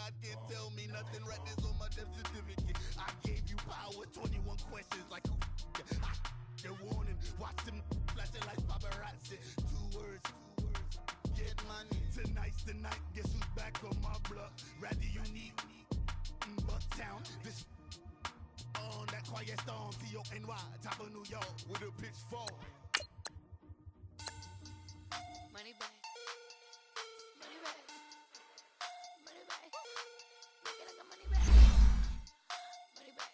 God can't tell me nothing. Right this on my death certificate. I gave you power, 21 questions like who the warning. Watch them flashing like paparazzi. Two words. Get money. Tonight's the night. Guess who's back on my block? Rather unique. Bucktown. This on that quiet storm. T-O-N-Y. Top of New York with a pitchfork. Money back. Money back. Money back. Make it like a money back. Money back.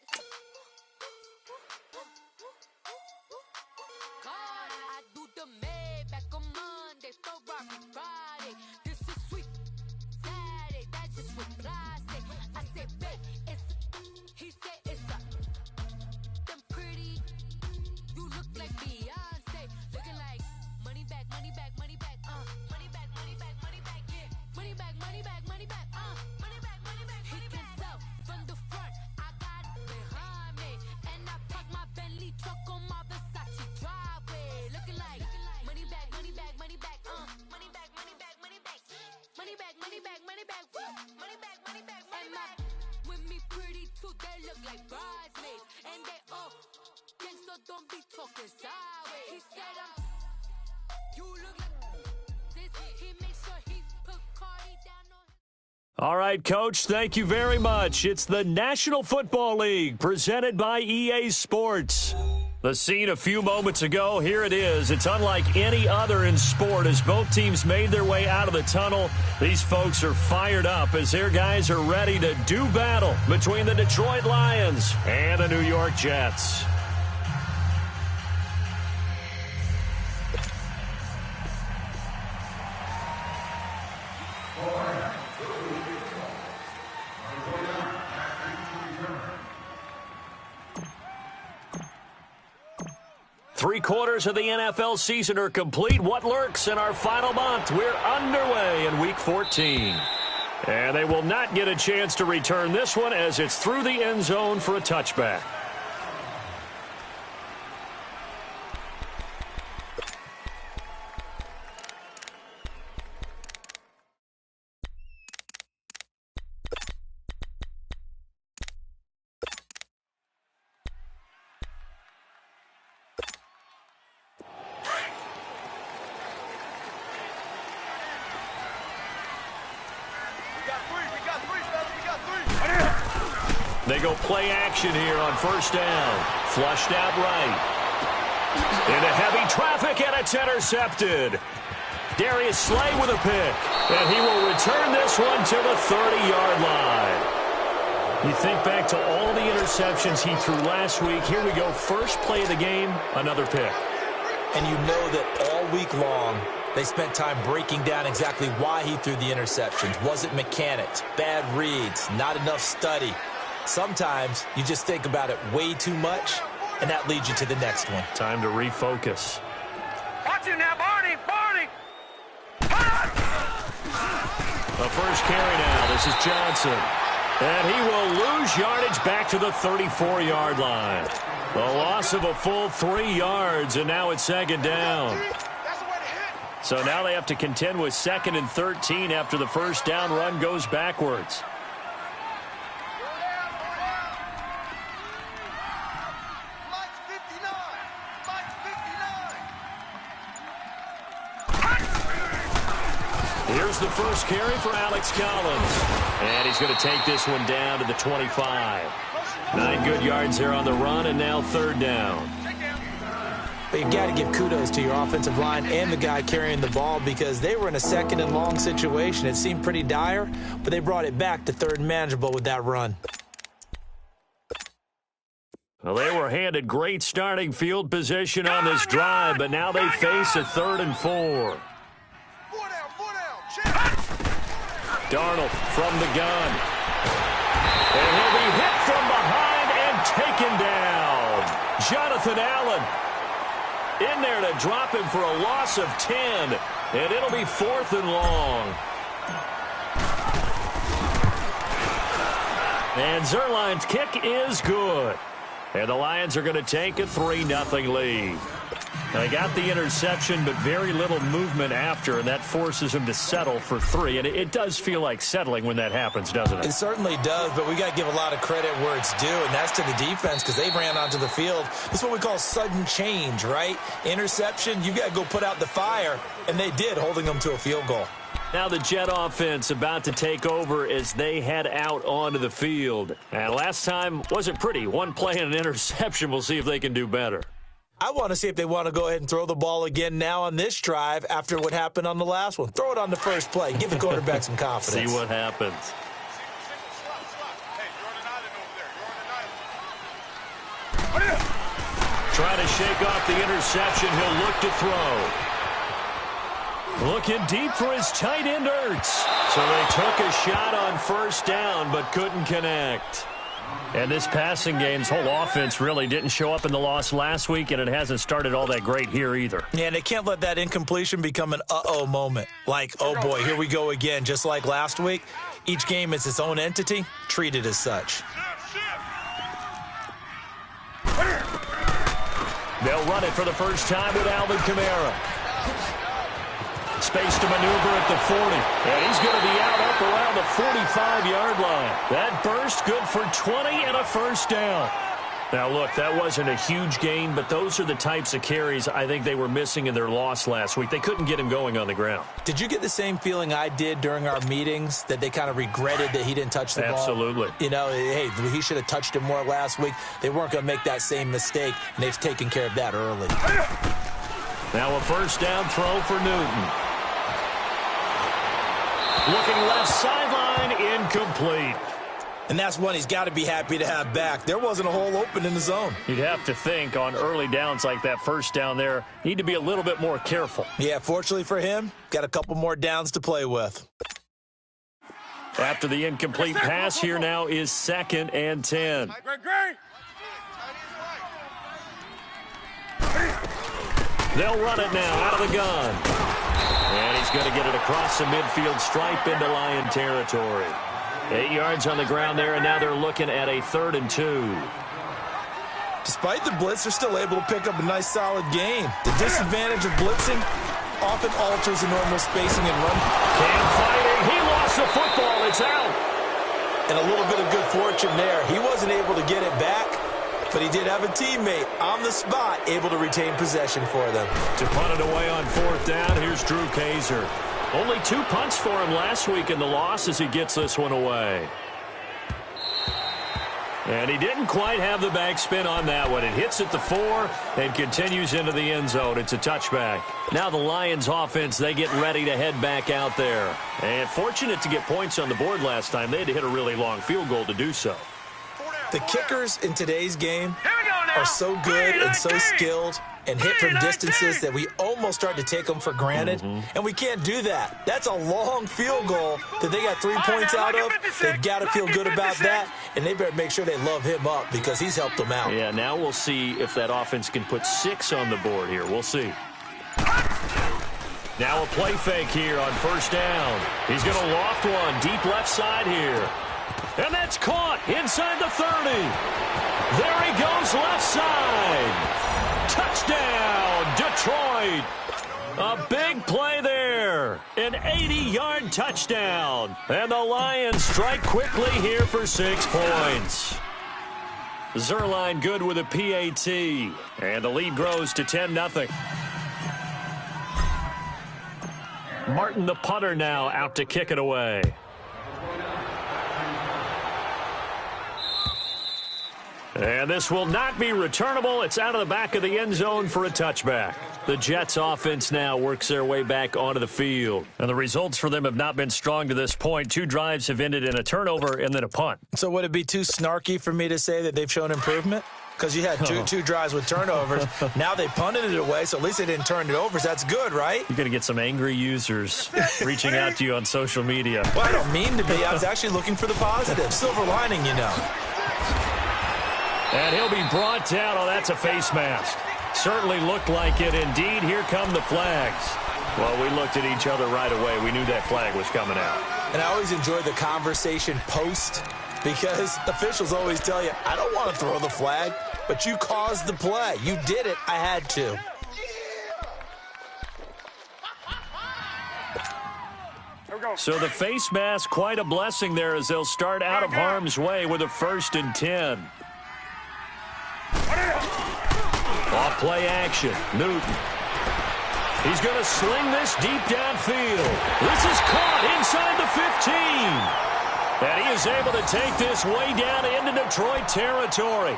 God, I do the Maybach on Monday, Ferrari Friday. This is sweet Saturday, that's just what I say. I say, babe, he said it's a them pretty. You look like Beyonce, looking like money back, money back, money back, money back, money back, money back, yeah, money back, money back, money back, money back, money back. He can tell from the front, I got it behind me, and I park my Bentley truck on my Versace driveway, looking like money back, money back, money back, money back, money back, money back, money back, money back, money back, money back, money back, money back. With me pretty too, they look like bridesmaids, and they all gang, so don't be talking sideways. He said you look like this. He makes sure he put Cardi down on his. All right, Coach, thank you very much. It's the National Football League presented by EA Sports. The scene a few moments ago, here it is. It's unlike any other in sport as both teams made their way out of the tunnel. These folks are fired up as their guys are ready to do battle between the Detroit Lions and the New York Jets. Three-quarters of the NFL season are complete. What lurks in our final month? We're underway in Week 14. And they will not get a chance to return this one as it's through the end zone for a touchback. They go play action here on first down. Flushed out right. Into heavy traffic, and it's intercepted. Darius Slay with a pick. And he will return this one to the 30-yard line. You think back to all the interceptions he threw last week. Here we go. First play of the game, another pick. And you know that all week long, they spent time breaking down exactly why he threw the interceptions. Was it mechanics, bad reads, not enough study? Sometimes you just think about it way too much, and that leads you to the next one. Time to refocus. Watch him now, Barney! Barney! The first carry now. This is Johnson. And he will lose yardage back to the 34-yard line. The loss of a full 3 yards, and now it's second down. So now they have to contend with 2nd and 13 after the first down run goes backwards. Here's the first carry for Alex Collins. And he's going to take this one down to the 25. 9 good yards there on the run, and now third down. But you've got to give kudos to your offensive line and the guy carrying the ball because they were in a 2nd and long situation. It seemed pretty dire, but they brought it back to 3rd and manageable with that run. Well, they were handed great starting field position on this drive, but now they face a 3rd and 4. Darnold from the gun. And he'll be hit from behind and taken down. Jonathan Allen in there to drop him for a loss of 10. And it'll be 4th and long. And Zerline's kick is good. And the Lions are going to take a 3-0 lead. They got the interception, but very little movement after, and that forces him to settle for 3. And it does feel like settling when that happens, doesn't it? It certainly does, but we got to give a lot of credit where it's due, and that's to the defense because they ran onto the field. This is what we call sudden change, right? Interception, you got to go put out the fire, and they did, holding them to a field goal. Now the Jet offense about to take over as they head out onto the field. And last time wasn't pretty. One play and an interception. We'll see if they can do better. I want to see if they want to go ahead and throw the ball again now on this drive after what happened on the last one. Throw it on the first play. Give the quarterback some confidence. See what happens. Trying to shake off the interception. He'll look to throw. Looking deep for his tight end, Ertz. So they took a shot on first down but couldn't connect. And this passing game's whole offense really didn't show up in the loss last week, and it hasn't started all that great here either. Yeah, and they can't let that incompletion become an uh-oh moment. Like, oh, boy, here we go again, just like last week. Each game is its own entity, treated as such. They'll run it for the first time with Alvin Kamara. Space to maneuver at the 40. And he's going to be out up around the 45-yard line. That burst good for 20 and a first down. Now, look, that wasn't a huge gain, but those are the types of carries I think they were missing in their loss last week. They couldn't get him going on the ground. Did you get the same feeling I did during our meetings, that they kind of regretted that he didn't touch the ball? Absolutely. You know, hey, he should have touched it more last week. They weren't going to make that same mistake, and they've taken care of that early. Now a first down throw for Newton. Looking left sideline, incomplete. And that's one he's got to be happy to have back. There wasn't a hole open in the zone. You'd have to think on early downs like that first down there, need to be a little bit more careful. Yeah, fortunately for him, got a couple more downs to play with. After the incomplete pass, here now is 2nd and 10. They'll run it now out of the gun. And he's going to get it across the midfield stripe into Lion territory. 8 yards on the ground there, and now they're looking at a 3rd and 2. Despite the blitz, they're still able to pick up a nice, solid gain. The disadvantage of blitzing often alters the normal spacing and run. Cam fighting. He lost the football. It's out. And a little bit of good fortune there. He wasn't able to get it back, but he did have a teammate on the spot able to retain possession for them. To punt it away on 4th down, here's Drew Kaiser. Only 2 punts for him last week in the loss as he gets this one away. And he didn't quite have the backspin on that one. It hits at the 4 and continues into the end zone. It's a touchback. Now the Lions offense, they get ready to head back out there. And fortunate to get points on the board last time. They had to hit a really long field goal to do so. The kickers in today's game are so good and so skilled and hit from distances that we almost start to take them for granted. And we can't do that. That's a long field goal that they got 3 points out of. They've got to feel good about that, and they better make sure they love him up because he's helped them out. Yeah, now we'll see if that offense can put 6 on the board here. We'll see. Now a play fake here on 1st down. He's going to loft one deep left side here. And that's caught inside the 30. There he goes left side. Touchdown, Detroit. A big play there. An 80-yard touchdown. And the Lions strike quickly here for 6 points. Zerline good with a PAT. And the lead grows to 10-0. Martin the punter now out to kick it away. And this will not be returnable. It's out of the back of the end zone for a touchback. The Jets offense now works their way back onto the field. And the results for them have not been strong to this point. 2 drives have ended in a turnover and then a punt. So would it be too snarky for me to say that they've shown improvement? Because you had two drives with turnovers. Now they punted it away, so at least they didn't turn it over. So that's good, right? You're going to get some angry users reaching out to you on social media. Well, I don't mean to be. I was actually looking for the positive. Silver lining, you know. And he'll be brought down. Oh, that's a face mask. Certainly looked like it. Indeed, here come the flags. Well, we looked at each other right away. We knew that flag was coming out. And I always enjoy the conversation post because officials always tell you, I don't want to throw the flag, but you caused the play. You did it. I had to. So the face mask, quite a blessing there as they'll start out of harm's way with a 1st and 10. Off play action. Newton. He's going to sling this deep downfield. This is caught inside the 15. And he is able to take this way down into Detroit territory.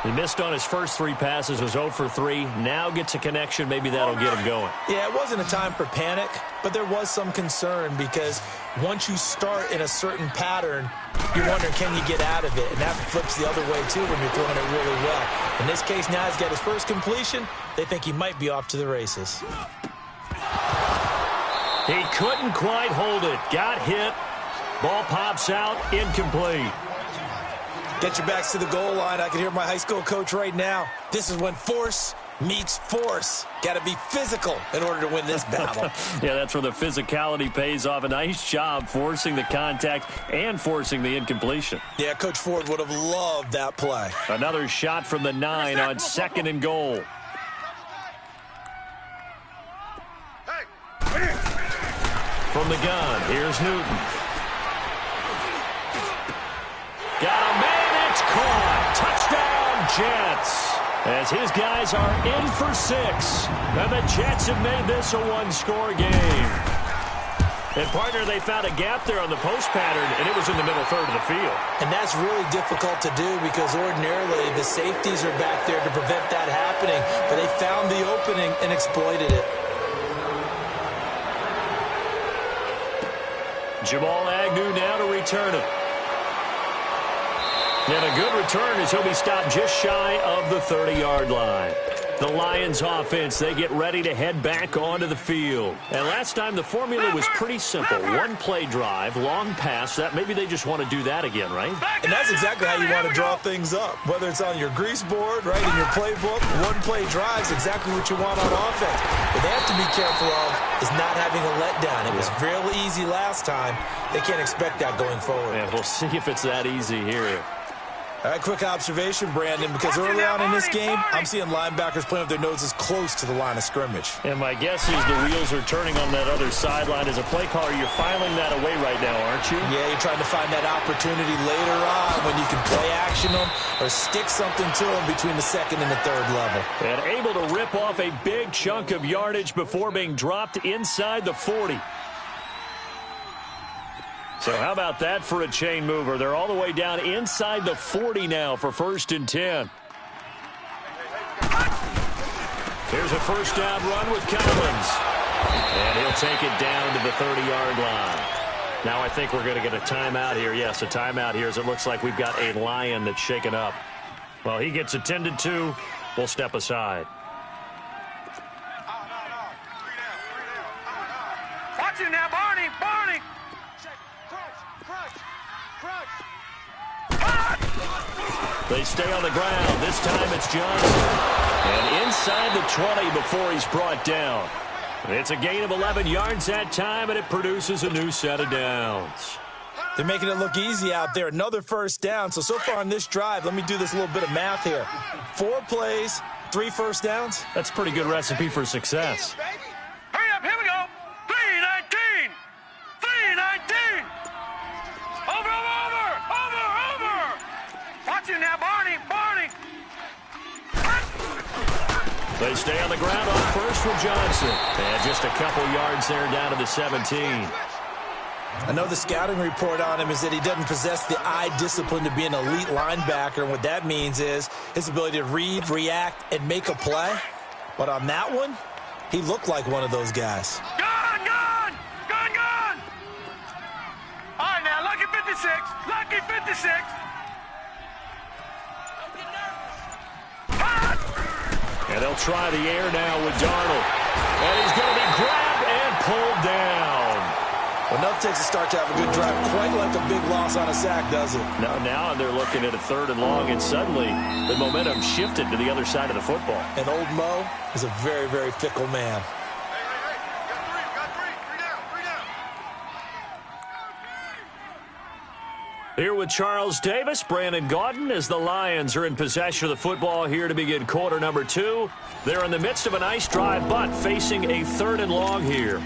He missed on his first 3 passes, was 0 for 3. Now gets a connection. Maybe that'll get him going. Yeah, it wasn't a time for panic, but there was some concern because once you start in a certain pattern, you're wondering, can you get out of it? And that flips the other way, too, when you're throwing it really well. In this case, now he's got his first completion. They think he might be off to the races. He couldn't quite hold it. Got hit. Ball pops out. Incomplete. Get your backs to the goal line. I can hear my high school coach right now. This is when force meets force. Got to be physical in order to win this battle. Yeah, that's where the physicality pays off. A nice job forcing the contact and forcing the incompletion. Yeah, Coach Ford would have loved that play. Another shot from the 9 on 2nd and goal. From the gun, here's Newton. Got a man, it's caught. Touchdown, Jets. As his guys are in for 6. And the Jets have made this a 1-score game. And, partner, they found a gap there on the post pattern, and it was in the middle third of the field. And that's really difficult to do because ordinarily the safeties are back there to prevent that happening. But they found the opening and exploited it. Jamal Agnew now to return it. And a good return as he'll be stopped just shy of the 30-yard line. The Lions offense, they get ready to head back onto the field. And last time the formula was pretty simple. 1-play drive, long pass. That maybe they just want to do that again, right? And that's exactly how you want to draw things up. Whether it's on your grease board, right, in your playbook, 1-play drive is exactly what you want on offense. What they have to be careful of is not having a letdown. It was real easy last time. They can't expect that going forward. And we'll see if it's that easy here. All right, quick observation, Brandon, because early on in this game, I'm seeing linebackers playing with their noses close to the line of scrimmage. And my guess is the wheels are turning on that other sideline. As a play caller, you're filing that away right now, aren't you? Yeah, you're trying to find that opportunity later on when you can play action them or stick something to them between the 2nd and the 3rd level. And able to rip off a big chunk of yardage before being dropped inside the 40. So how about that for a chain mover? They're all the way down inside the 40 now for 1st and 10. Here's a first down run with Collins. And he'll take it down to the 30-yard line. Now I think we're going to get a timeout here. Yes, a timeout here as it looks like we've got a Lion that's shaken up. Well, he gets attended to. We'll step aside. Watch it now, Barney! Barney! They stay on the ground. This time it's Johnson. And inside the 20 before he's brought down. It's a gain of 11 yards that time, and it produces a new set of downs. They're making it look easy out there. Another first down. So far on this drive, let me do this little bit of math here. 4 plays, 3 first downs. That's a pretty good recipe for success. Hurry up, here we go! 319! 319! Over! Watch it now, Barney! Barney! They stay on the ground on first with Johnson. And just a couple yards there down to the 17. I know the scouting report on him is that he doesn't possess the eye discipline to be an elite linebacker. And what that means is his ability to read, react, and make a play. But on that one, he looked like one of those guys. Gone! Gone! Gone! Gone! All right, now, lucky 56. Lucky 56. And they'll try the air now with Darnold. And he's going to be grabbed and pulled down. Enough takes a start to have a good drive. Quite like a big loss on a sack, does it? Now they're looking at a 3rd and long, and suddenly the momentum shifted to the other side of the football. And old Mo is a very, very fickle man. Here with Charles Davis, Brandon Gaudin, as the Lions are in possession of the football here to begin quarter number 2. They're in the midst of a nice drive, but facing a 3rd and long here.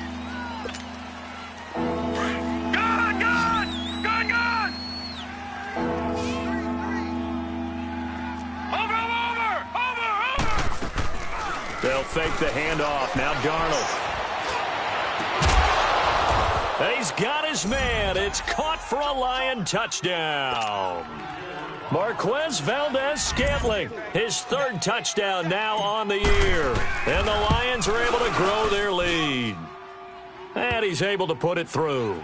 They'll fake the handoff. Now Darnold. And he's got his man. It's caught for a Lion touchdown. Marquez Valdez-Scantling, his third touchdown now on the year. And the Lions are able to grow their lead. And he's able to put it through.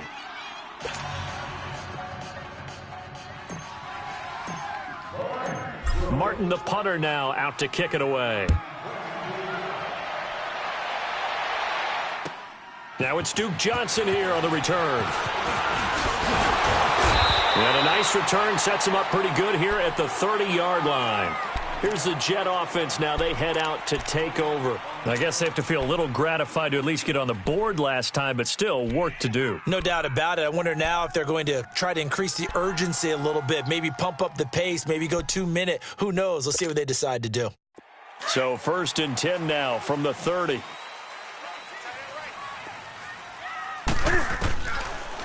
Martin, the punter, now out to kick it away. Now it's Duke Johnson here on the return. And a nice return sets him up pretty good here at the 30-yard line. Here's the Jet offense now. They head out to take over. I guess they have to feel a little gratified to at least get on the board last time, but still work to do. No doubt about it. I wonder now if they're going to try to increase the urgency a little bit, maybe pump up the pace, maybe go 2-minute. Who knows? Let's see what they decide to do. So 1st and 10 now from the 30.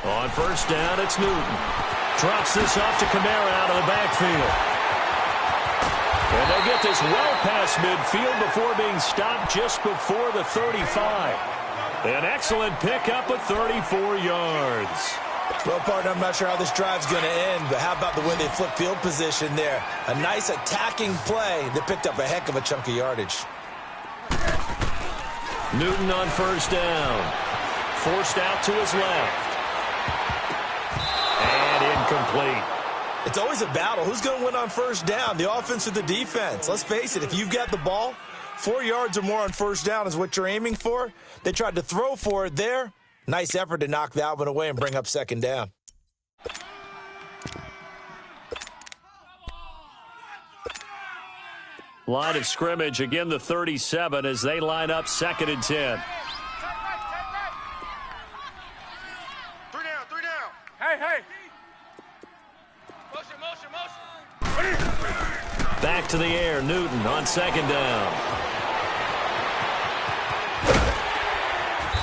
On first down, it's Newton. Drops this off to Kamara out of the backfield. And they'll get this well past midfield before being stopped just before the 35. An excellent pickup of 34 yards. Well, partner, I'm not sure how this drive's going to end, but how about the way they flip field position there? A nice attacking play that picked up a heck of a chunk of yardage. Newton on first down. Forced out to his left. And incomplete. It's always a battle. Who's going to win on first down, the offense or the defense? Let's face it, if you've got the ball, 4 yards or more on first down is what you're aiming for. They tried to throw for it there. Nice effort to knock that one away and bring up second down. Line of scrimmage, again the 37 as they line up 2nd and 10. Three down. Hey. Motion. Back to the air, Newton on 2nd down.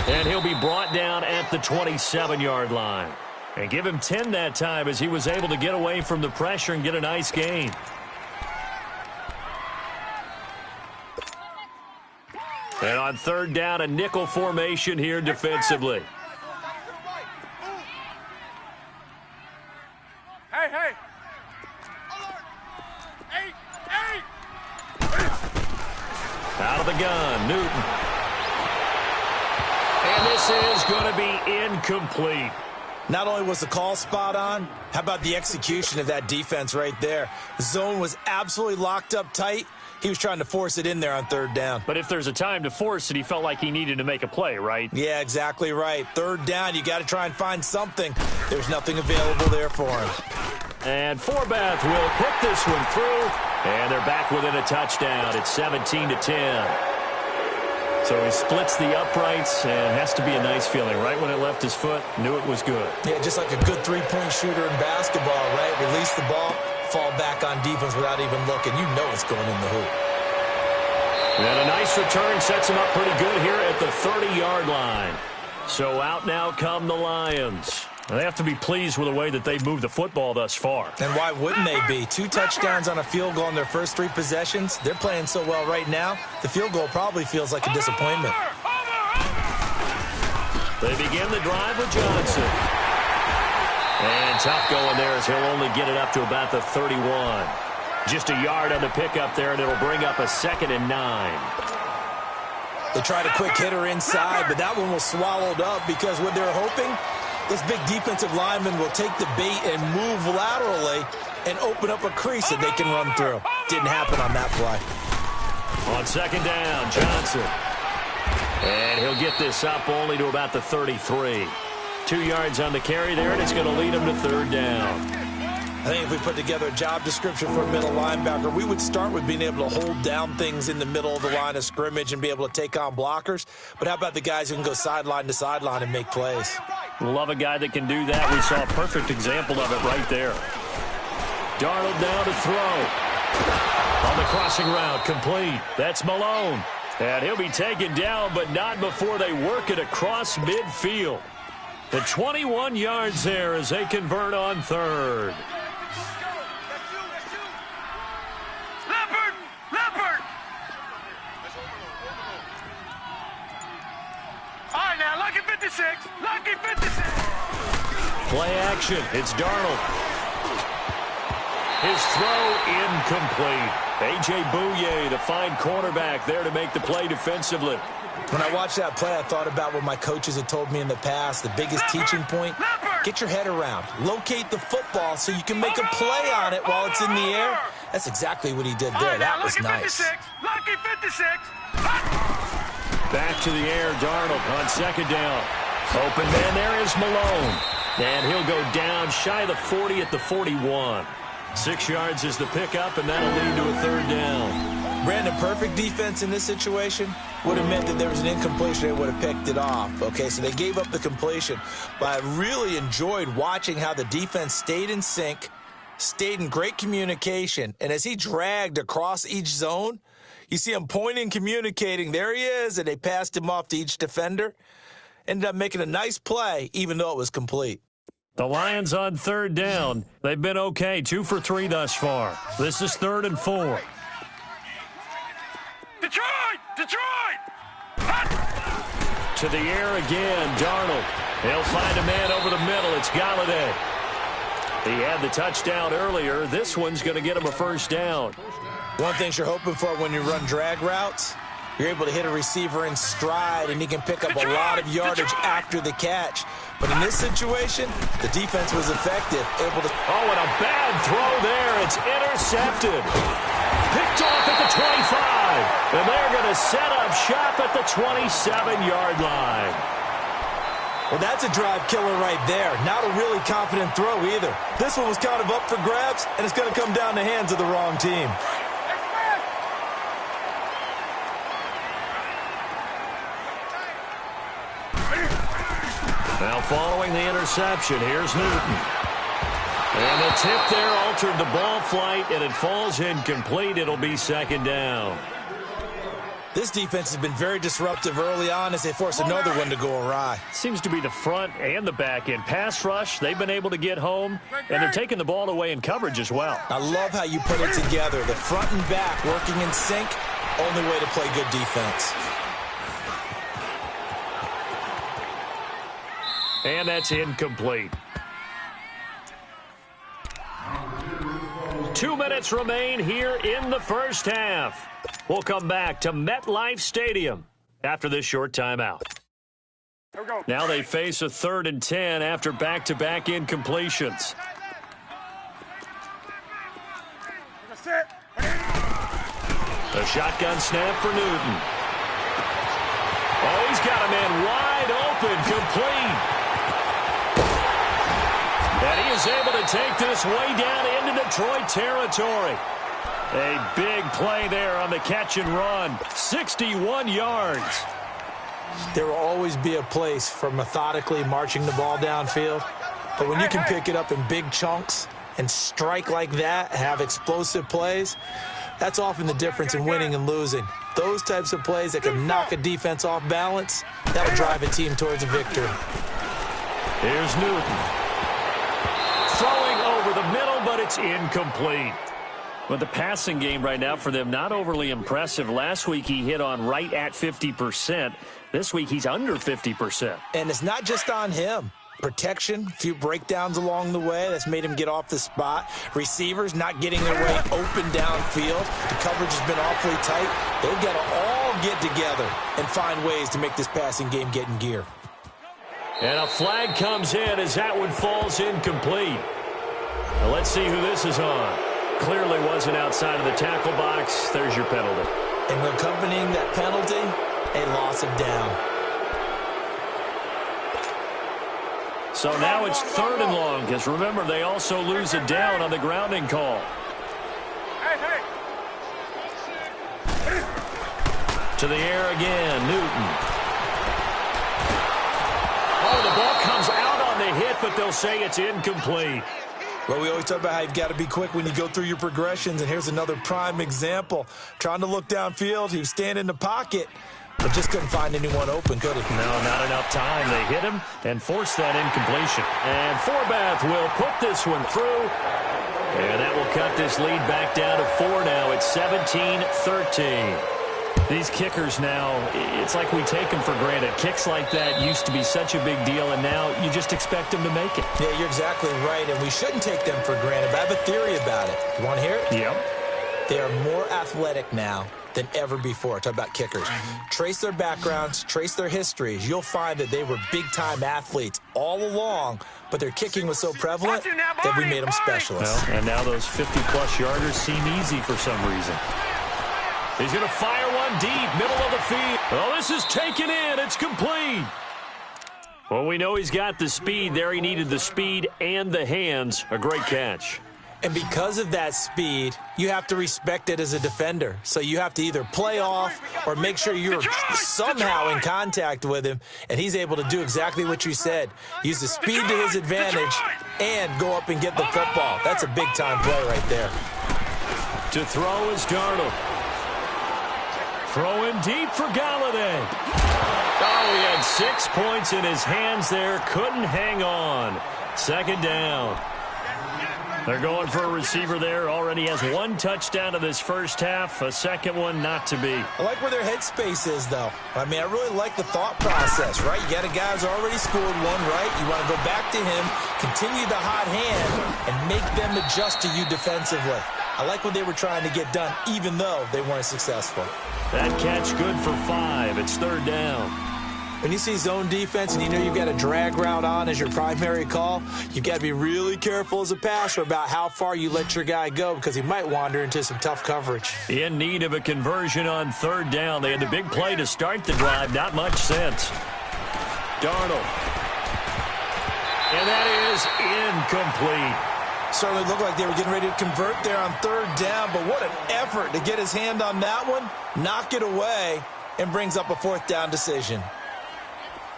And he'll be brought down at the 27-yard line. And give him 10 that time as he was able to get away from the pressure and get a nice gain. And on 3rd down, a nickel formation here defensively. Hey. Out of the gun, Newton. And this is going to be incomplete. Not only was the call spot on, how about the execution of that defense right there? The zone was absolutely locked up tight. He was trying to force it in there on 3rd down. But if there's a time to force it, he felt like he needed to make a play, right? Yeah, exactly right. 3rd down, you got to try and find something. There's nothing available there for him. And Forbath will put this one through, and they're back within a touchdown. It's 17-10. So he splits the uprights, and it has to be a nice feeling. Right when it left his foot, knew it was good. Yeah, just like a good three-point shooter in basketball, right? Release the ball, fall back on defense without even looking. You know it's going in the hoop. And a nice return sets him up pretty good here at the 30-yard line. So out now come the Lions. They have to be pleased with the way that they've moved the football thus far. And why wouldn't they be? 2 touchdowns on a field goal in their first 3 possessions. They're playing so well right now, the field goal probably feels like a disappointment. They begin the drive with Johnson. And tough going there as he'll only get it up to about the 31. Just a yard on the pickup there, and it'll bring up a 2nd and 9. They tried a quick hitter inside, but that one was swallowed up because what they're hoping, this big defensive lineman will take the bait and move laterally and open up a crease that they can run through. Didn't happen on that play. On 2nd down, Johnson. And he'll get this up only to about the 33. 2 yards on the carry there, and it's going to lead him to 3rd down. I think if we put together a job description for a middle linebacker, we would start with being able to hold down things in the middle of the line of scrimmage and be able to take on blockers. But how about the guys who can go sideline to sideline and make plays? Love a guy that can do that. We saw a perfect example of it right there. Darnold now to throw. On the crossing route, complete. That's Malone. And he'll be taken down, but not before they work it across midfield. The 21 yards there as they convert on 3rd. Leopard! 56. Lucky 56. Play action. It's Darnold. His throw incomplete. A.J. Bouye, the fine cornerback, there to make the play defensively. When I watched that play, I thought about what my coaches had told me in the past. The biggest teaching point, get your head around. Locate the football so you can make a play on it while it's in the air. That's exactly what he did there. That was nice. Lucky 56. Back to the air, Darnold on second down. Open man there is Malone. And he'll go down shy of the 40 at the 41. 6 yards is the pickup, and that'll lead to a third down. Brandon, perfect defense in this situation would have meant that there was an incompletion. They would have picked it off. Okay, so they gave up the completion. But I really enjoyed watching how the defense stayed in sync, stayed in great communication. And as he dragged across each zone, you see him pointing, communicating. There he is, and they passed him off to each defender. Ended up making a nice play, even though it was complete. The Lions on third down. They've been okay, 2 for 3 thus far. This is 3rd and 4. Detroit! To the air again, Darnold. He'll find a man over the middle. It's Galladay. He had the touchdown earlier. This one's going to get him a first down. One thing you're hoping for when you run drag routes, you're able to hit a receiver in stride, and he can pick up a lot of yardage after the catch. But in this situation, the defense was effective, able to... Oh, and a bad throw there. It's intercepted. Picked off at the 25. And they're going to set up shop at the 27-yard line. Well, that's a drive killer right there. Not a really confident throw either. This one was kind of up for grabs, and it's going to come down the hands of the wrong team. Now following the interception, here's Newton. And the tip there altered the ball flight, and it falls incomplete. It'll be second down. This defense has been very disruptive early on as they force another one to go awry. Seems to be the front and the back end. Pass rush, they've been able to get home, and they're taking the ball away in coverage as well. I love how you put it together. The front and back working in sync, only way to play good defense. And that's incomplete. 2 minutes remain here in the first half. We'll come back to MetLife Stadium after this short timeout. Now they face a 3rd and 10 after back-to-back incompletions. A shotgun snap for Newton. Oh, he's got a man wide open, complete. And he is able to take this way down into Detroit territory. A big play there on the catch and run. 61 yards. There will always be a place for methodically marching the ball downfield. But when you can pick it up in big chunks and strike like that, have explosive plays, that's often the difference in winning and losing. Those types of plays that can knock a defense off balance, that'll drive a team towards a victory. Here's Newton. Throwing over the middle, but it's incomplete. But the passing game right now for them, not overly impressive. Last week he hit on right at 50%. This week he's under 50%. And it's not just on him. Protection, a few breakdowns along the way. That's made him get off the spot. Receivers not getting their way open downfield. The coverage has been awfully tight. They've got to all get together and find ways to make this passing game get in gear. And a flag comes in as that one falls incomplete. Now let's see who this is on. Clearly wasn't outside of the tackle box. There's your penalty. And accompanying that penalty, a loss of down. So now it's 3rd and long, because remember, they also lose a down on the grounding call. To the air again, Newton. Oh, the ball comes out on the hit, but they'll say it's incomplete. Well, we always talk about how you've got to be quick when you go through your progressions, and here's another prime example. Trying to look downfield, he was standing in the pocket, but just couldn't find anyone open, could he? No, not enough time. They hit him and forced that incompletion. And Forbath will put this one through, and that will cut this lead back down to 4 now. It's 17-13. These kickers now, it's like we take them for granted. Kicks like that used to be such a big deal, and now you just expect them to make it. Yeah, you're exactly right, and we shouldn't take them for granted, but I have a theory about it. You want to hear it? Yep. They are more athletic now than ever before. Talk about kickers. Trace their backgrounds, trace their histories. You'll find that they were big-time athletes all along, but their kicking was so prevalent that we made them specialists. Well, and now those 50-plus yarders seem easy for some reason. He's going to fire one deep, middle of the field. Oh, this is taken in. It's complete. Well, we know he's got the speed there. He needed the speed and the hands. A great catch. And because of that speed, you have to respect it as a defender. So you have to either play off or make sure you're somehow in contact with him, and he's able to do exactly what you said. Use the speed to his advantage and go up and get the football. That's a big-time play right there. To throw is Darnold. Throwing deep for Galladay. Oh, he had 6 points in his hands there. Couldn't hang on. Second down. They're going for a receiver there. Already has 1 touchdown in this first half. A second one not to be. I like where their headspace is, though. I mean, I really like the thought process, right? You got a guy who's already scored one, right? You want to go back to him, continue the hot hand, and make them adjust to you defensively. I like what they were trying to get done, even though they weren't successful. That catch good for 5. It's third down. When you see zone defense and you know you've got a drag route on as your primary call, you've got to be really careful as a passer about how far you let your guy go because he might wander into some tough coverage. In need of a conversion on third down. They had the big play to start the drive. Not much sense. Darnold. And that is incomplete. Certainly looked like they were getting ready to convert there on third down, but what an effort to get his hand on that one, knock it away, and brings up a fourth down decision.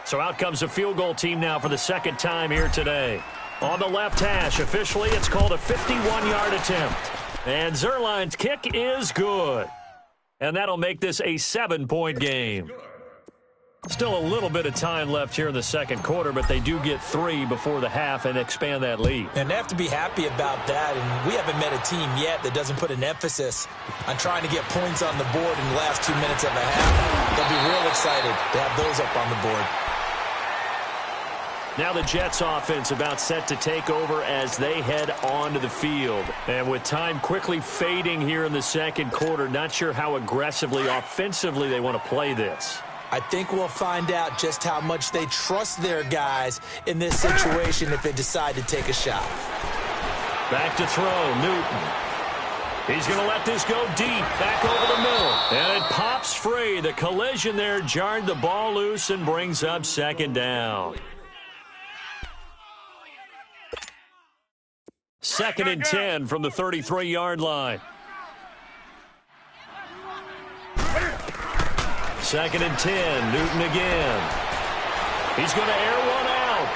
So out comes a field goal team now for the second time here today. On the left hash, officially it's called a 51-yard attempt. And Zuerlein's kick is good. And that'll make this a 7-point game. Still a little bit of time left here in the second quarter, but they do get 3 before the half and expand that lead. And they have to be happy about that, and we haven't met a team yet that doesn't put an emphasis on trying to get points on the board in the last 2 minutes of a half. They'll be real excited to have those up on the board. Now the Jets offense about set to take over as they head onto the field. And with time quickly fading here in the second quarter, not sure how aggressively, offensively they want to play this. I think we'll find out just how much they trust their guys in this situation if they decide to take a shot. Back to throw, Newton. He's going to let this go deep, back over the middle. And it pops free. The collision there jarred the ball loose and brings up second down. 2nd and 10 from the 33-yard line. 2nd and 10, Newton again. He's going to air one out.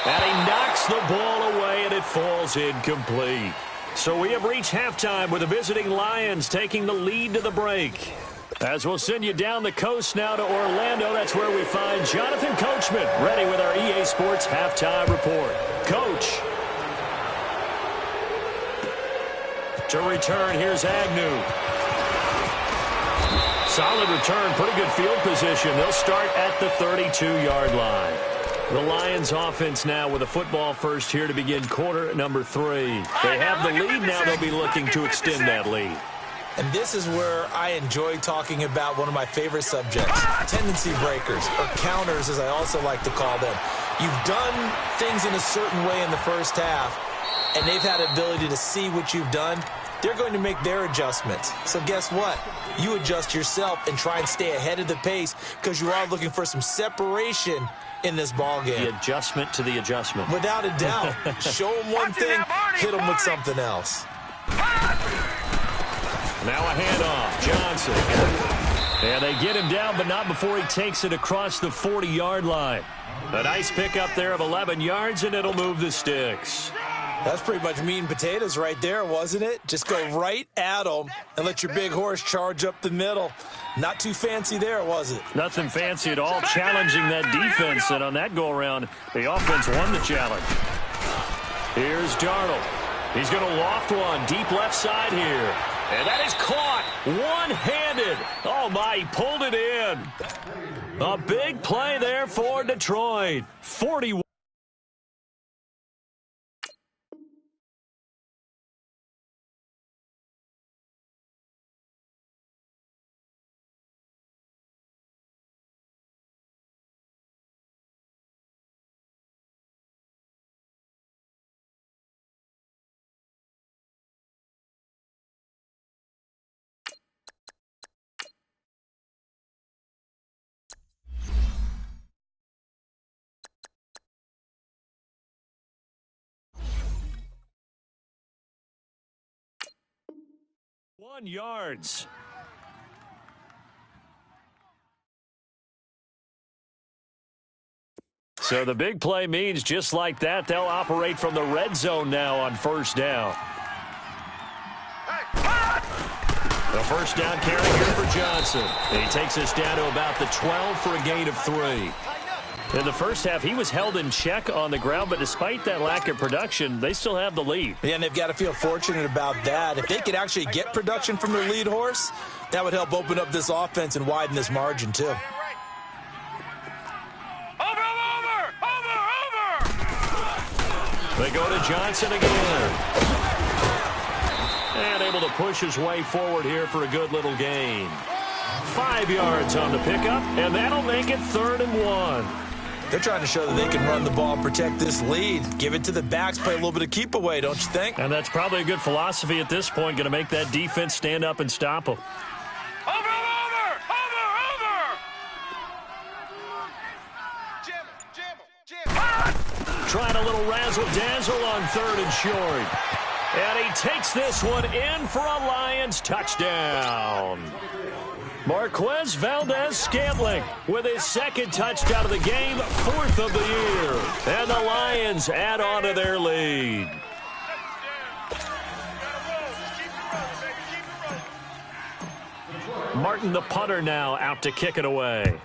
And he knocks the ball away, and it falls incomplete. So we have reached halftime with the visiting Lions taking the lead to the break. As we'll send you down the coast now to Orlando, that's where we find Jonathan Coachman ready with our EA Sports Halftime Report. Coach. To return, here's Agnew. Solid return, pretty good field position. They'll start at the 32-yard line. The Lions offense now with a football first here to begin quarter number 3. They have the lead now. They'll be looking to extend that lead. And this is where I enjoy talking about one of my favorite subjects, tendency breakers, or counters as I also like to call them. You've done things in a certain way in the first half, and they've had the ability to see what you've done. They're going to make their adjustments. So guess what? You adjust yourself and try and stay ahead of the pace because you are looking for some separation in this ball game. The adjustment to the adjustment. Without a doubt. Show them one thing, hit them with something else. Now a handoff. Johnson. And they get him down, but not before he takes it across the 40-yard line. A nice pickup there of 11 yards, and it'll move the sticks. That's pretty much meat and potatoes right there, wasn't it? Just go right at them and let your big horse charge up the middle. Not too fancy there, was it? Nothing fancy at all, challenging that defense. And on that go-around, the offense won the challenge. Here's Darnold. He's going to loft one deep left side here. And that is caught one-handed. Oh, my, he pulled it in. A big play there for Detroit. 41. Yards. So the big play means just like that, they'll operate from the red zone now on first down. The first down carry here for Johnson. And he takes us down to about the 12 for a gain of 3. In the first half, he was held in check on the ground, but despite that lack of production, they still have the lead. Yeah, and they've got to feel fortunate about that. If they could actually get production from their lead horse, that would help open up this offense and widen this margin, too. Over! They go to Johnson again. And able to push his way forward here for a good little gain. 5 yards on the pickup, and that'll make it 3rd and 1. They're trying to show that they can run the ball and protect this lead. Give it to the backs, play a little bit of keep away, don't you think? And that's probably a good philosophy at this point, going to make that defense stand up and stop them. Over! Jam. Trying a little razzle-dazzle on 3rd and short. And he takes this one in for a Lions touchdown. Marquez Valdez-Scantling with his 2nd touchdown of the game, 4th of the year. And the Lions add on to their lead. Martin, the punter, now out to kick it away.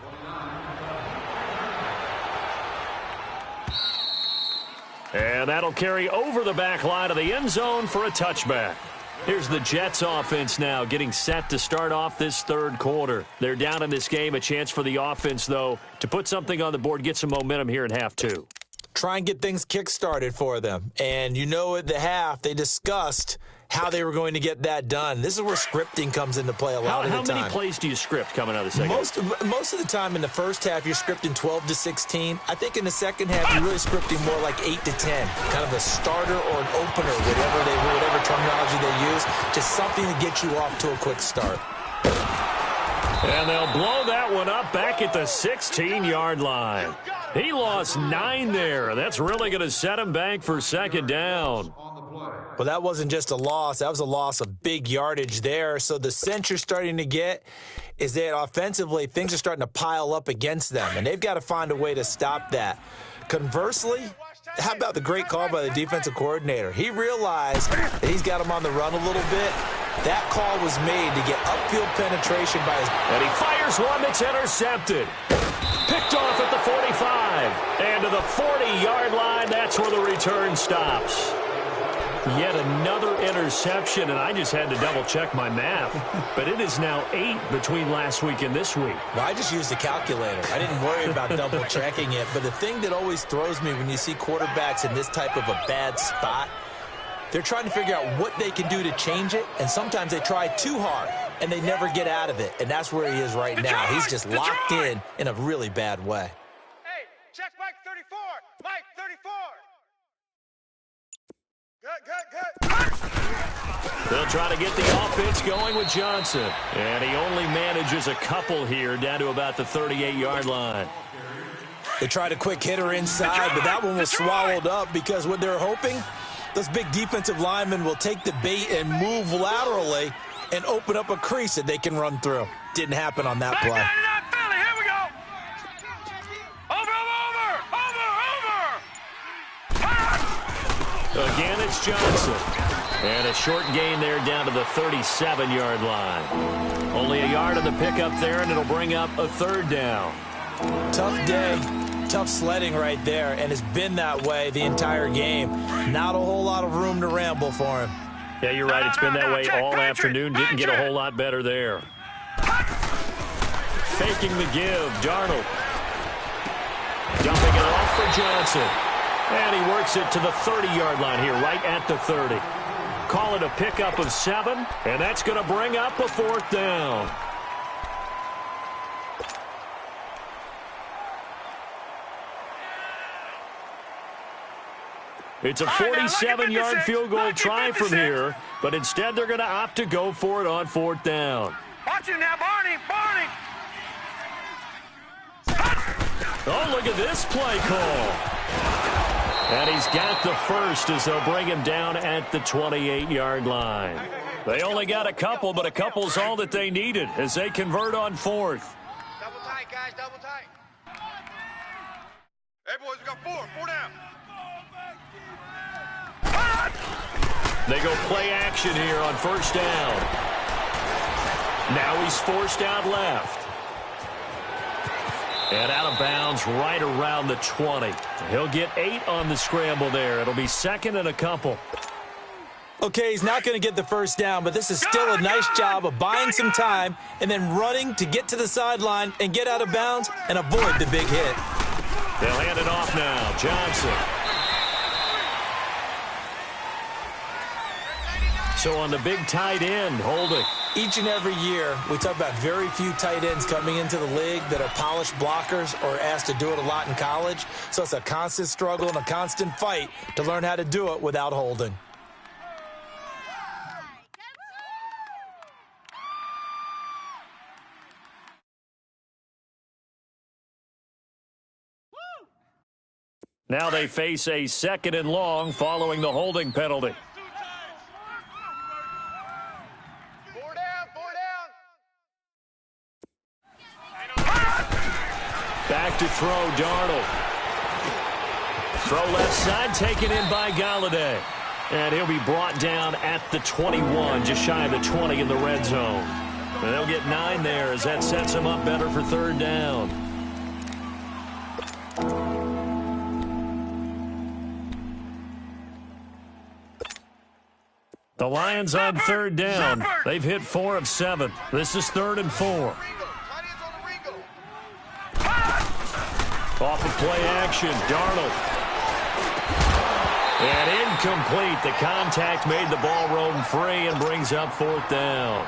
And that'll carry over the back line of the end zone for a touchback. Here's the Jets offense now getting set to start off this 3rd quarter. They're down in this game. A chance for the offense, though, to put something on the board, get some momentum here in half 2. Try and get things kick-started for them. And you know at the half, they discussed how they were going to get that done. This is where scripting comes into play a lot of the time. How many plays do you script coming out of the second half? Most of the time in the first half, you're scripting 12 to 16. I think in the second half, you're really scripting more like 8 to 10. Kind of a starter or an opener, whatever terminology they use. Just something to get you off to a quick start. And they'll blow that one up back at the 16-yard line. He lost 9 there. That's really going to set him back for 2nd down. Well, that wasn't just a loss. That was a loss of big yardage there. So the sense you're starting to get is that offensively, things are starting to pile up against them, and they've got to find a way to stop that. Conversely, how about the great call by the defensive coordinator? He realized that he's got him on the run a little bit. That call was made to get upfield penetration by his... And he fires one that's intercepted. Picked off at the 45. And to the 40-yard line, that's where the return stops. Yet another interception, and I just had to double-check my math. But it is now 8 between last week and this week. Well, I just used a calculator. I didn't worry about double-checking it. But the thing that always throws me when you see quarterbacks in this type of a bad spot, they're trying to figure out what they can do to change it, and sometimes they try too hard, and they never get out of it. And that's where he is right now. He's just locked in a really bad way. Hey, check Mike 34. Mike 34. Good. They'll try to get the offense going with Johnson. And he only manages a couple here down to about the 38-yard line. They tried a quick hitter inside, but that one was swallowed up because what they're hoping, those big defensive linemen will take the bait and move laterally and open up a crease that they can run through. Didn't happen on that play. Philly, here we go. Again, it's Johnson. And a short gain there down to the 37-yard line. Only a yard on the pickup there, and it'll bring up a 3rd down. Tough day, tough sledding right there, and it's been that way the entire game. Not a whole lot of room to ramble for him. Yeah, you're right. It's been that way all afternoon. Didn't get a whole lot better there. Faking the give, Darnold. Dumping it off for Johnson. And he works it to the 30-yard line here, right at the 30. Call it a pickup of 7, and that's going to bring up a 4th down. It's a 47-yard field goal try from here, but instead they're going to opt to go for it on 4th down. Watch it now, Barney. Oh, look at this play call. And he's got the first as they'll bring him down at the 28-yard line. They only got a couple, but a couple's all that they needed as they convert on 4th. Double tight, guys, double tight. Hey, boys, we got 4 down. They go play action here on 1st down. Now he's forced out left. And out of bounds right around the 20. He'll get 8 on the scramble there. It'll be 2nd and a couple. Okay, he's not going to get the first down, but this is still a nice job of buying some time and then running to get to the sideline and get out of bounds and avoid the big hit. They'll hand it off now. Johnson. So on the big tight end, holding. Each and every year, we talk about very few tight ends coming into the league that are polished blockers or asked to do it a lot in college. So it's a constant struggle and a constant fight to learn how to do it without holding. Now they face a 2nd and long following the holding penalty. Back to throw, Darnold. Throw left side, taken in by Galladay. And he'll be brought down at the 21, just shy of the 20 in the red zone. And they'll get 9 there as that sets them up better for 3rd down. The Lions on 3rd down. They've hit 4 of 7. This is 3rd and 4. Off of play action, Darnold. And incomplete. The contact made the ball roam free and brings up 4th down.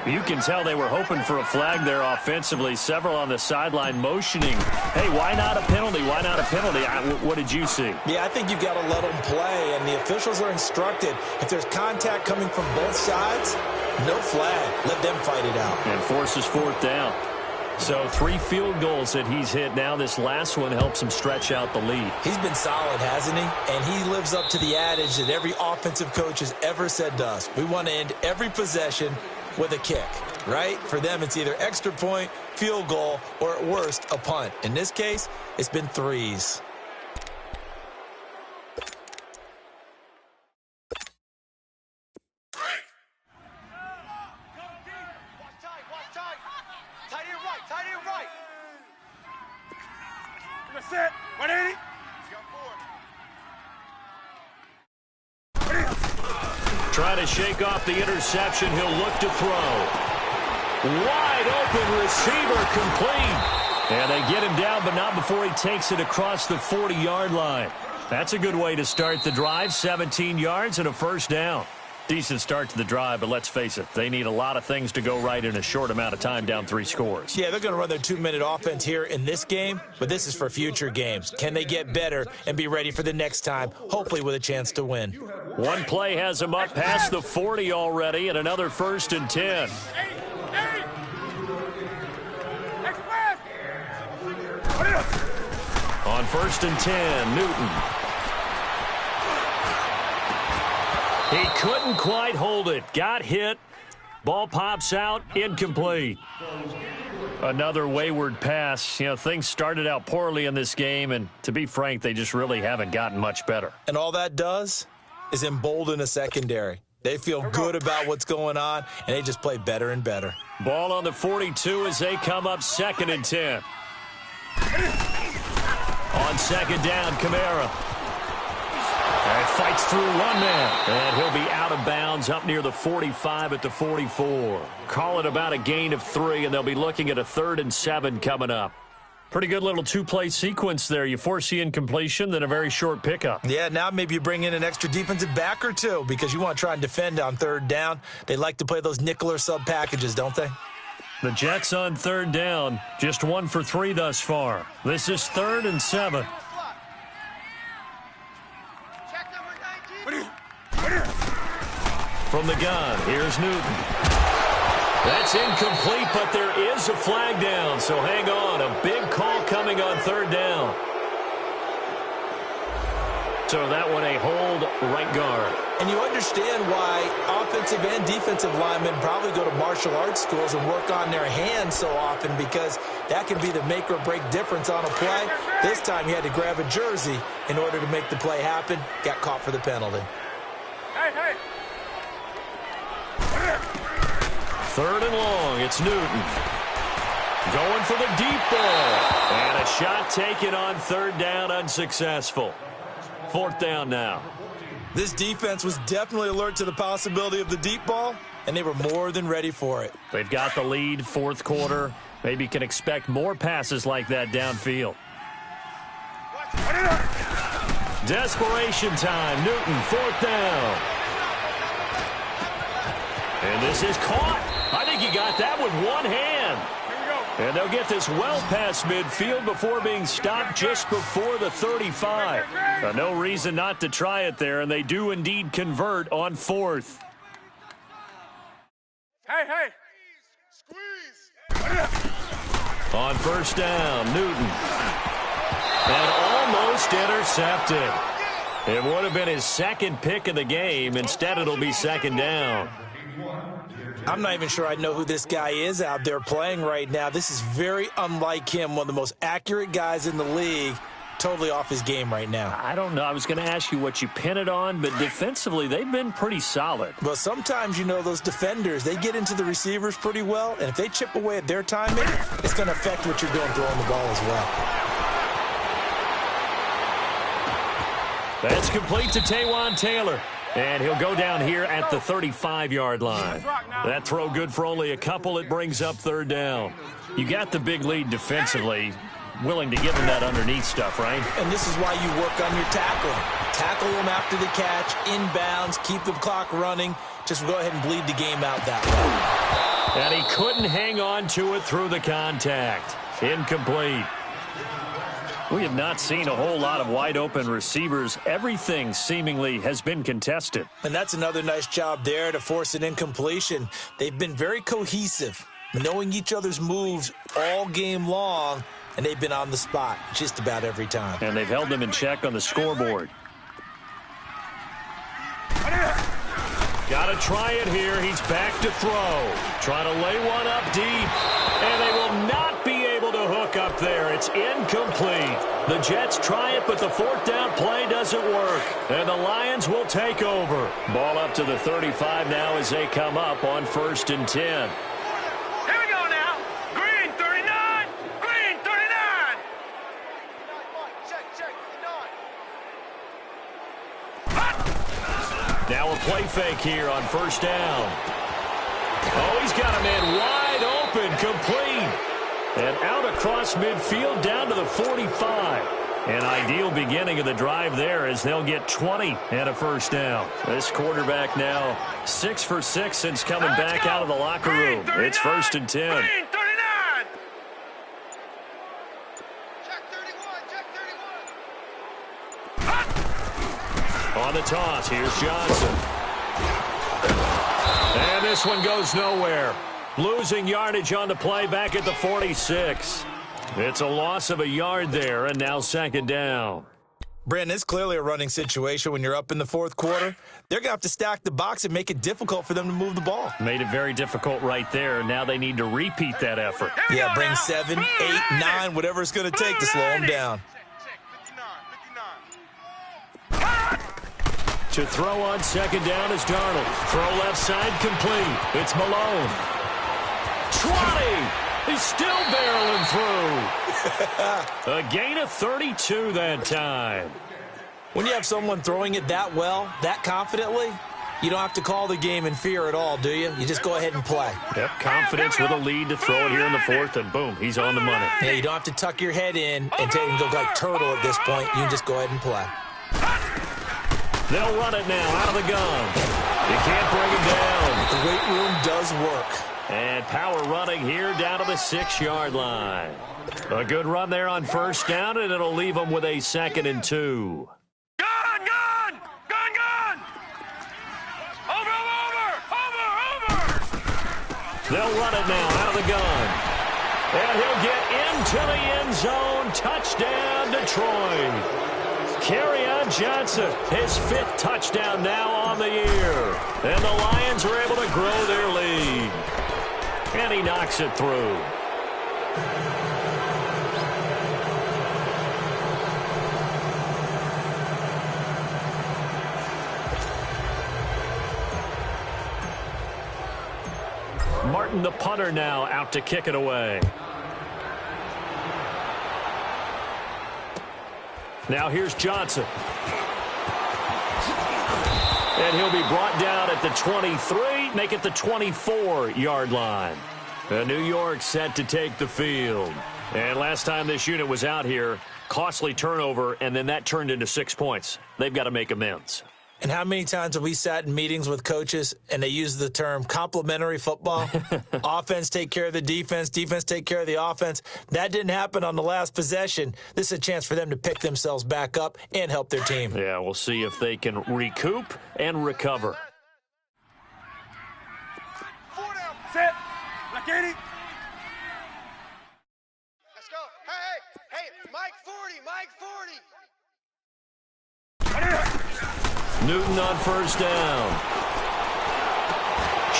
You can tell they were hoping for a flag there offensively. Several on the sideline motioning. Hey, why not a penalty? Why not a penalty? What did you see? Yeah, I think you've got to let them play, and the officials are instructed. If there's contact coming from both sides, no flag. Let them fight it out. And forces 4th down. So 3 field goals that he's hit now. This last one helps him stretch out the lead. He's been solid, hasn't he? And he lives up to the adage that every offensive coach has ever said to us. We want to end every possession with a kick, right? For them, it's either extra point, field goal, or at worst, a punt. In this case, it's been 3s. Set. 180. Trying to shake off the interception. He'll look to throw. Wide open receiver complete. And they get him down, but not before he takes it across the 40-yard line. That's a good way to start the drive. 17 yards and a 1st down. Decent start to the drive, but let's face it, they need a lot of things to go right in a short amount of time, down 3 scores. Yeah, they're going to run their 2-minute offense here in this game, but this is for future games. Can they get better and be ready for the next time, hopefully with a chance to win? One play has them up past the 40 already, and another 1st and 10. On 1st and 10, Newton. He couldn't quite hold it. Got hit. Ball pops out. Incomplete. Another wayward pass. You know, things started out poorly in this game, and to be frank, they just really haven't gotten much better. And all that does is embolden a secondary. They feel good about what's going on, and they just play better and better. Ball on the 42 as they come up 2nd and 10. On 2nd down, Kamara. And fights through one man. And he'll be out of downs up near the 45 at the 44. Call it about a gain of 3, and they'll be looking at a 3rd and 7 coming up. Pretty good little two-play sequence there. You force the incompletion, then a very short pickup. Yeah, now maybe you bring in an extra defensive back or two because you want to try and defend on 3rd down. They like to play those nickel or sub packages, don't they? The Jets on 3rd down, just 1 for 3 thus far. This is 3rd and 7. From the gun, here's Newton. That's incomplete, but there is a flag down, so hang on. A big call coming on 3rd down. So that one a hold right guard. And you understand why offensive and defensive linemen probably go to martial arts schools and work on their hands so often, because that can be the make or break difference on a play. This time he had to grab a jersey in order to make the play happen. Got caught for the penalty. Hey. 3rd and long, it's Newton. Going for the deep ball. And a shot taken on 3rd down, unsuccessful. 4th down now. This defense was definitely alert to the possibility of the deep ball, and they were more than ready for it. They've got the lead, 4th quarter. Maybe can expect more passes like that downfield. Desperation time. Newton, 4th down. And this is caught. I think he got that with one hand. And they'll get this well past midfield before being stopped just before the 35. No reason not to try it there, and they do indeed convert on 4th. Hey. On 1st down, Newton. And almost intercepted. It would have been his 2nd pick of the game. Instead, it'll be 2nd down. I'm not even sure I know who this guy is out there playing right now. This is very unlike him, one of the most accurate guys in the league, totally off his game right now. I don't know. I was going to ask you what you pin it on, but defensively, they've been pretty solid. Well, sometimes, those defenders, they get into the receivers pretty well, and if they chip away at their timing, it's going to affect what you're doing throwing the ball as well. That's complete to Taywan Taylor. And he'll go down here at the 35-yard line. That throw good for only a couple. It brings up 3rd down. You got the big lead defensively. Willing to give him that underneath stuff, right? And this is why you work on your tackling. Tackle them after the catch, inbounds, keep the clock running. Just go ahead and bleed the game out that way. And he couldn't hang on to it through the contact. Incomplete. We have not seen a whole lot of wide-open receivers. Everything seemingly has been contested. And that's another nice job there to force an incompletion. They've been very cohesive, knowing each other's moves all game long, and they've been on the spot just about every time. And they've held them in check on the scoreboard. Got to try it here. He's back to throw. Trying to lay one up deep. And they will not be able to hook up there. It's incomplete. The Jets try it, but the 4th down play doesn't work. And the Lions will take over. Ball up to the 35 now as they come up on 1st and 10. Here we go now. Green 39. Green 39. Check. Now a play fake here on 1st down. Oh, he's got a man wide open, complete. And out across midfield down to the 45. An ideal beginning of the drive there as they'll get 20 and a 1st down. This quarterback now 6 for 6 since coming back out of the locker room. It's 1st and 10. Green 39. On the toss, here's Johnson. And this one goes nowhere. Losing yardage on the play back at the 46. It's a loss of a yard there, and now 2nd down. Brandon, it's clearly a running situation when you're up in the 4th quarter. They're going to have to stack the box and make it difficult for them to move the ball. Made it very difficult right there. Now they need to repeat that effort. Yeah, bring 7, 8, 9, whatever it's going to take to slow them down. To throw on 2nd down is Darnold. Throw left side complete. It's Malone. 20. He's still barreling through. A gain of 32 that time. When you have someone throwing it that well, that confidently, You don't have to call the game in fear at all, do you? You just go ahead and play. Yep, confidence with a lead to throw it here in the fourth, and boom, he's on the money. Yeah, you don't have to tuck your head in and take him to look like turtle at this point. You can just go ahead and play. They'll run it now out of the gun. You can't bring him down. The weight room does work. And power running here down to the 6-yard line. A good run there on first down, and it'll leave them with a 2nd and 2. Gun, gun! Gun, gun! Over, over, over, over! They'll run it now out of the gun. And he'll get into the end zone. Touchdown, Detroit. Kerryon Johnson, his 5th touchdown now on the year. And the Lions are able to grow their lead. And he knocks it through. Martin, the punter, now out to kick it away. Now here's Johnson. And he'll be brought down at the 23, make it the 24-yard line. New York set to take the field. And last time this unit was out here, costly turnover, and then that turned into 6 points. They've got to make amends. And how many times have we sat in meetings with coaches and they use the term complementary football? Offense take care of the defense, defense take care of the offense. That didn't happen on the last possession. This is a chance for them to pick themselves back up and help their team. Yeah, we'll see if they can recoup and recover. 4 down. Set. Like 80. Let's go. Hey, Mike 40, Mike 40. Newton on first down.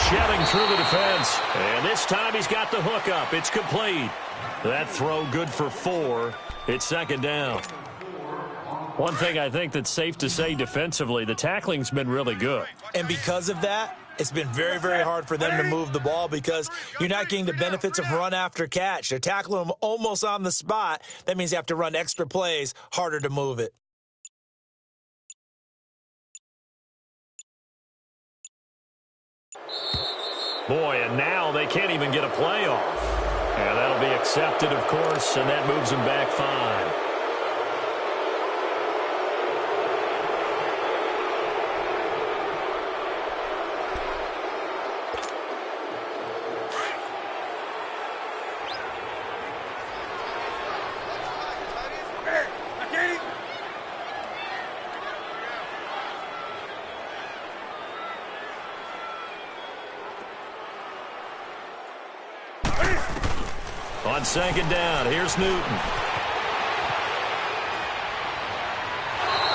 Shelling through the defense. And this time he's got the hook up. It's complete. That throw good for 4. It's 2nd down. One thing I think that's safe to say defensively, the tackling's been really good. And because of that, it's been very, very hard for them to move the ball because you're not getting the benefits of run after catch. They're tackling them almost on the spot. That means you have to run extra plays, harder to move it. Boy, and now they can't even get a play off. And that'll be accepted, of course, and that moves them back 5. On 2nd down, here's Newton.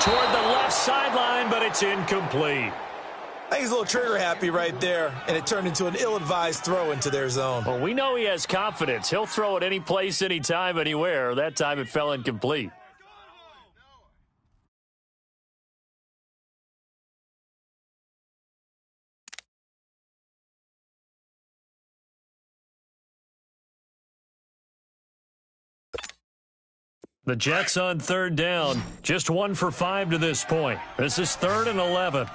Toward the left sideline, but it's incomplete. I think he's a little trigger happy right there, and it turned into an ill-advised throw into their zone. Well, we know he has confidence. He'll throw it any place, anytime, anywhere. That time it fell incomplete. The Jets on 3rd down. Just 1 for 5 to this point. This is 3rd and 11.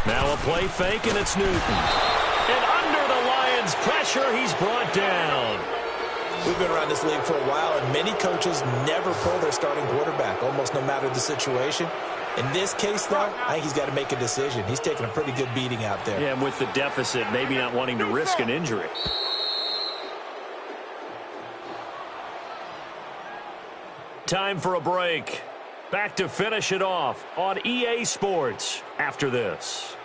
Now a play fake, and it's Newton. And under the Lions' pressure, he's brought down. We've been around this league for a while, and many coaches never pull their starting quarterback, almost no matter the situation. In this case, though, I think he's got to make a decision. He's taking a pretty good beating out there. Yeah, and with the deficit, maybe not wanting to risk an injury. Time for a break. Back to finish it off on EA Sports after this.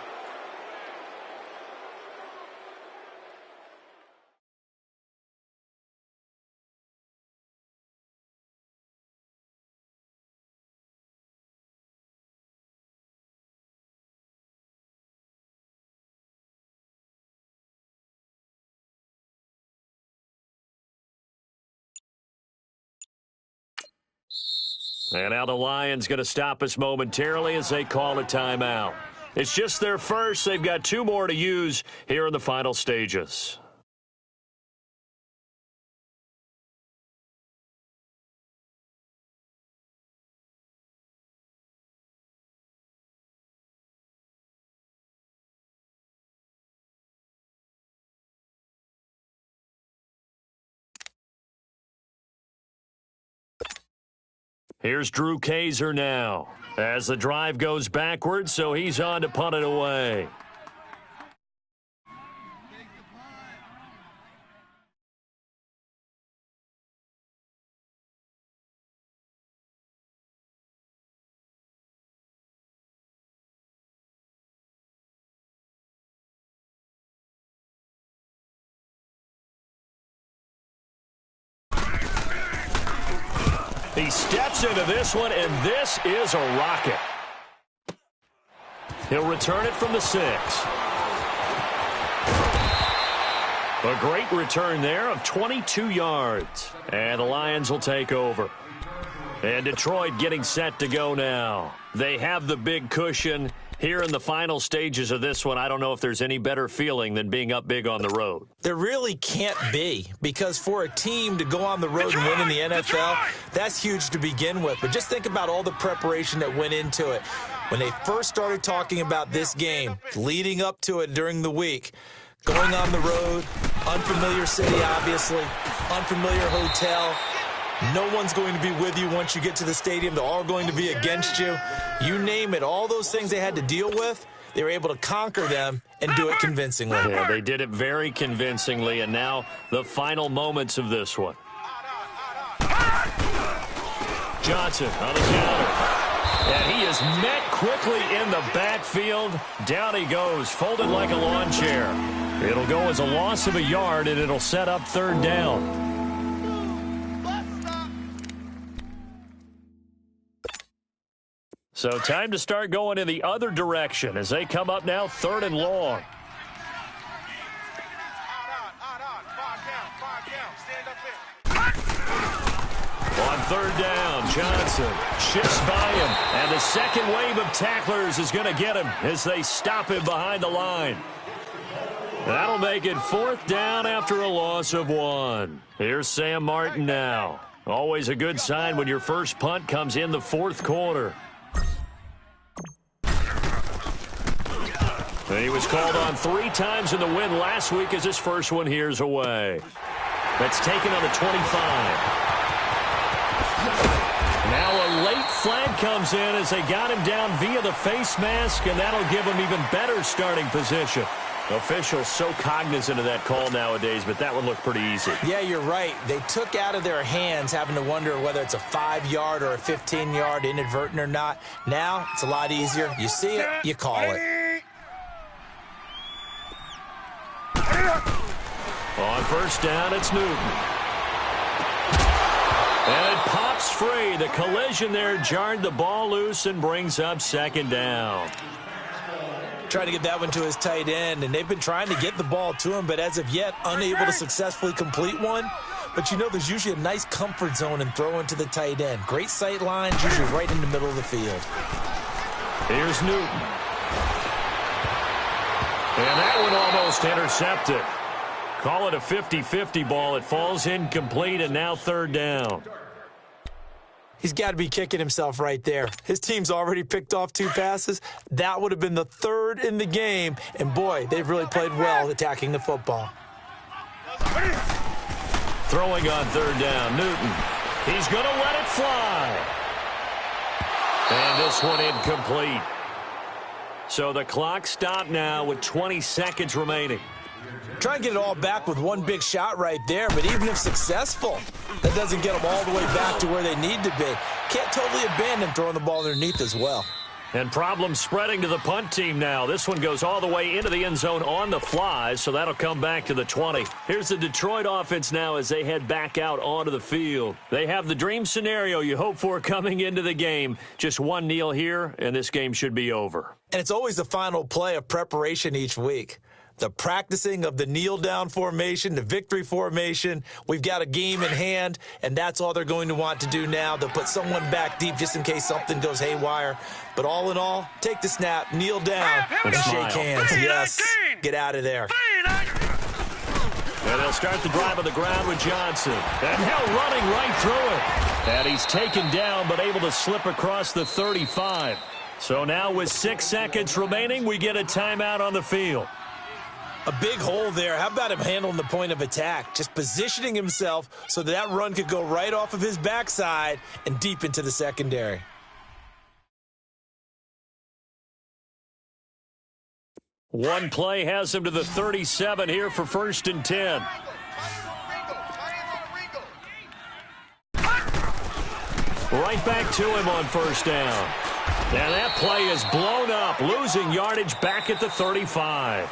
And now the Lions going to stop us momentarily as they call a timeout. It's just their first. They've got 2 more to use here in the final stages. Here's Drew Kaiser now as the drive goes backwards, so he's on to punt it away. He steps into this one, and this is a rocket. He'll return it from the 6. A great return there of 22 yards. And the Lions will take over. And Detroit getting set to go now. They have the big cushion. Here in the final stages of this one, I don't know if there's any better feeling than being up big on the road. There really can't be, because for a team to go on the road and win in the NFL, that's huge to begin with. But just think about all the preparation that went into it. When they first started talking about this game, leading up to it during the week, going on the road, unfamiliar city, obviously, unfamiliar hotel. No one's going to be with you once you get to the stadium. They're all going to be against you. You name it, all those things they had to deal with, they were able to conquer them and do it convincingly. Yeah, they did it very convincingly, and now the final moments of this one. Johnson on the counter. And he is met quickly in the backfield. Down he goes, folded like a lawn chair. It'll go as a loss of a yard, and it'll set up 3rd down. So time to start going in the other direction as they come up now 3rd and long. On 3rd down, Johnson shifts by him, and the second wave of tacklers is going to get him as they stop him behind the line. That'll make it 4th down after a loss of 1. Here's Sam Martin now. Always a good sign when your first punt comes in the 4th quarter. And he was called on 3 times in the win last week as his first one here's away. That's taken on the 25. Now a late flag comes in as they got him down via the face mask, and that'll give him even better starting position. Officials so cognizant of that call nowadays, but that one looked pretty easy. Yeah, you're right. They took out of their hands having to wonder whether it's a 5-yard or a 15-yard inadvertent or not. Now it's a lot easier. You see it, you call it. On 1st down, it's Newton. And it pops free. The collision there jarred the ball loose and brings up 2nd down. Trying to get that one to his tight end, and they've been trying to get the ball to him, but as of yet, unable to successfully complete one. But you know, there's usually a nice comfort zone in throwing to the tight end. Great sight lines, usually right in the middle of the field. Here's Newton. And that one almost intercepted. Call it a 50-50 ball. It falls incomplete, and now 3rd down. He's got to be kicking himself right there. His team's already picked off 2 passes. That would have been the 3rd in the game. And, boy, they've really played well attacking the football. Throwing on 3rd down, Newton. He's going to let it fly. And this one incomplete. So the clock stopped now with 20 seconds remaining. Try and get it all back with one big shot right there, but even if successful, that doesn't get them all the way back to where they need to be. Can't totally abandon throwing the ball underneath as well. And problems spreading to the punt team now. This one goes all the way into the end zone on the fly, so that'll come back to the 20. Here's the Detroit offense now as they head back out onto the field. They have the dream scenario you hope for coming into the game. Just one kneel here, and this game should be over. And it's always the final play of preparation each week. The practicing of the kneel-down formation, the victory formation. We've got a game in hand, and that's all they're going to want to do now. They'll put someone back deep just in case something goes haywire. But all in all, take the snap, kneel down, and shake hands. Yes, get out of there. And they'll start the drive on the ground with Johnson. And now running right through it. And he's taken down, but able to slip across the 35. So now with 6 seconds remaining, we get a timeout on the field. A big hole there. How about him handling the point of attack? Just positioning himself so that run could go right off of his backside and deep into the secondary. One play has him to the 37 here for 1st and 10. Right back to him on 1st down. And that play is blown up, losing yardage back at the 35.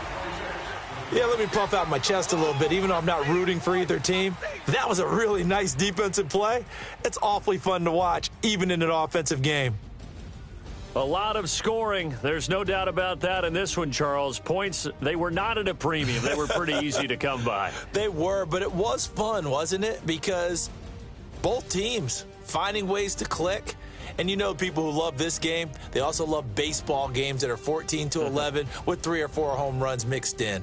Yeah, let me puff out my chest a little bit, even though I'm not rooting for either team. That was a really nice defensive play. It's awfully fun to watch, even in an offensive game. A lot of scoring. There's no doubt about that in this one, Charles. Points, they were not at a premium. They were pretty easy to come by. They were, but it was fun, wasn't it? Because both teams finding ways to click. And you know people who love this game, they also love baseball games that are 14-11 with 3 or 4 home runs mixed in.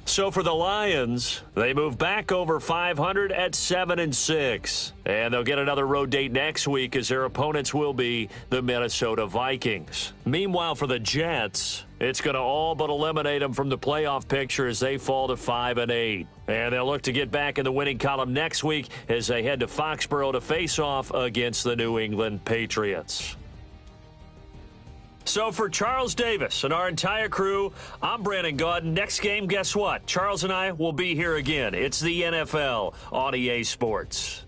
So for the Lions, they move back over 500 at 7-6. And they'll get another road date next week as their opponents will be the Minnesota Vikings. Meanwhile, for the Jets, it's going to all but eliminate them from the playoff picture as they fall to 5-8. And they'll look to get back in the winning column next week as they head to Foxborough to face off against the New England Patriots. So for Charles Davis and our entire crew, I'm Brandon Gaudin. Next game, guess what? Charles and I will be here again. It's the NFL on EA Sports.